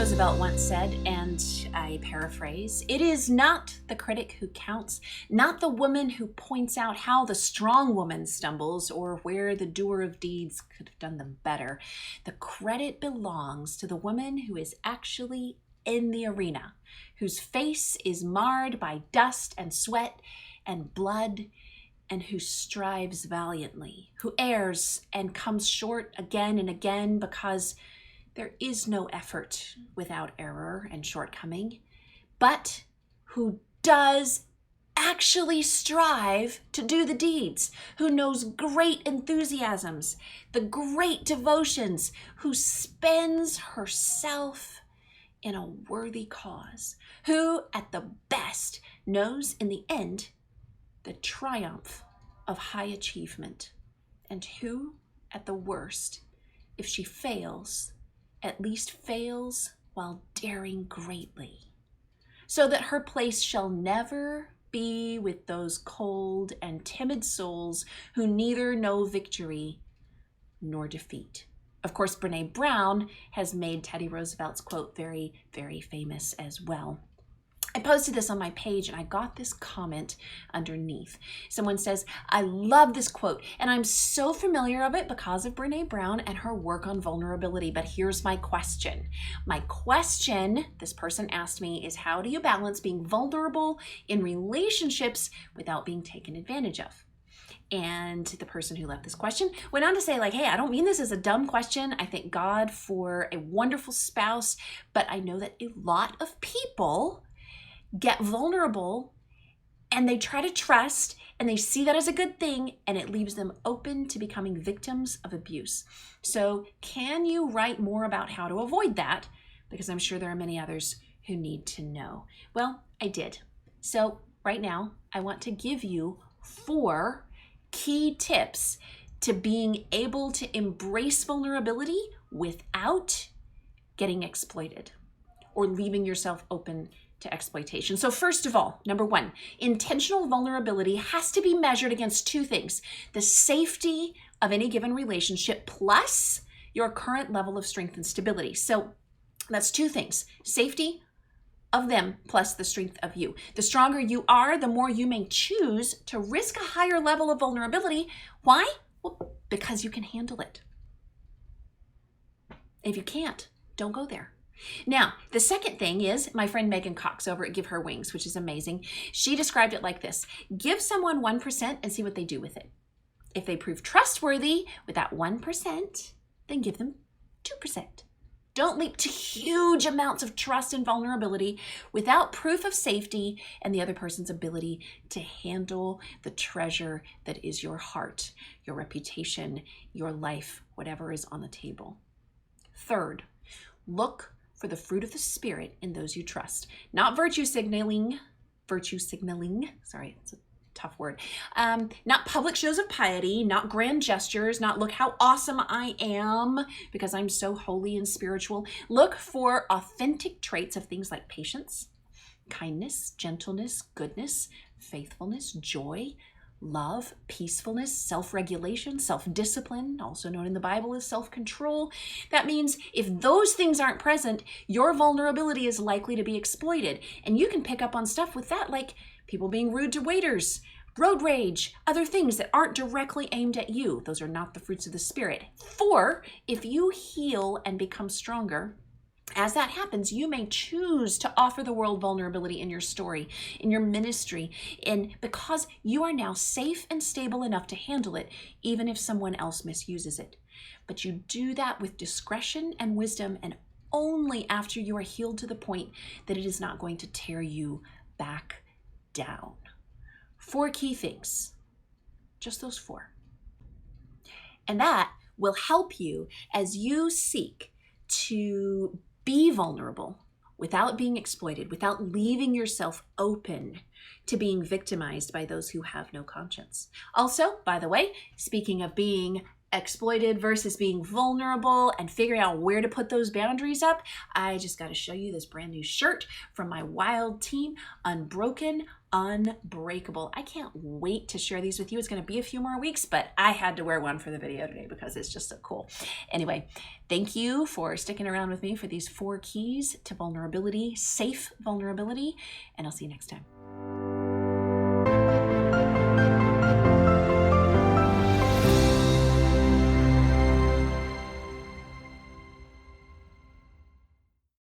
Roosevelt once said, and I paraphrase, "It is not the critic who counts, not the woman who points out how the strong woman stumbles or where the doer of deeds could have done them better. The credit belongs to the woman who is actually in the arena, whose face is marred by dust and sweat and blood, and who strives valiantly, who errs and comes short again and again because there is no effort without error and shortcoming, but who does actually strive to do the deeds, who knows great enthusiasms, the great devotions, who spends herself in a worthy cause, who at the best knows in the end the triumph of high achievement, and who at the worst, if she fails, at least fails while daring greatly, so that her place shall never be with those cold and timid souls who neither know victory nor defeat." Of course, Brene Brown has made Teddy Roosevelt's quote very, very famous as well. I posted this on my page and I got this comment underneath. Someone says, "I love this quote and I'm so familiar of it because of Brene Brown and her work on vulnerability, but here's my question." My question, this person asked me, is how do you balance being vulnerable in relationships without being taken advantage of? And the person who left this question went on to say, like, hey, I don't mean this as a dumb question. I thank God for a wonderful spouse, but I know that a lot of people get vulnerable and they try to trust and they see that as a good thing, and it leaves them open to becoming victims of abuse. So can you write more about how to avoid that? Because I'm sure there are many others who need to know. Well, I did. So right now I want to give you 4 key tips to being able to embrace vulnerability without getting exploited or leaving yourself open to exploitation. So first of all, number 1, intentional vulnerability has to be measured against 2 things: the safety of any given relationship plus your current level of strength and stability. So that's 2 things: safety of them plus the strength of you. The stronger you are, the more you may choose to risk a higher level of vulnerability. Why? Well, because you can handle it. If you can't, don't go there. Now, the second thing is my friend Megan Cox over at Give Her Wings, which is amazing. She described it like this: give someone 1% and see what they do with it. If they prove trustworthy with that 1%, then give them 2%. Don't leap to huge amounts of trust and vulnerability without proof of safety and the other person's ability to handle the treasure that is your heart, your reputation, your life, whatever is on the table. Third, look for the fruit of the Spirit in those you trust. Not virtue signaling, sorry, it's a tough word. Not public shows of piety, not grand gestures, not look how awesome I am because I'm so holy and spiritual. Look for authentic traits of things like patience, kindness, gentleness, goodness, faithfulness, joy, love, peacefulness, self-regulation, self-discipline, also known in the Bible as self-control. That means if those things aren't present, your vulnerability is likely to be exploited. And you can pick up on stuff with that, like people being rude to waiters, road rage, other things that aren't directly aimed at you. Those are not the fruits of the Spirit. 4, if you heal and become stronger, as that happens, you may choose to offer the world vulnerability in your story, in your ministry, and because you are now safe and stable enough to handle it, even if someone else misuses it. But you do that with discretion and wisdom, and only after you are healed to the point that it is not going to tear you back down. 4 key things, just those 4. And that will help you as you seek to be vulnerable without being exploited, without leaving yourself open to being victimized by those who have no conscience. Also, by the way, speaking of being exploited versus being vulnerable and figuring out where to put those boundaries up, I just got to show you this brand new shirt from my wild team, Unbroken, Unbreakable. I can't wait to share these with you. It's going to be a few more weeks, but I had to wear one for the video today because it's just so cool. Anyway, thank you for sticking around with me for these 4 keys to vulnerability, safe vulnerability, and I'll see you next time.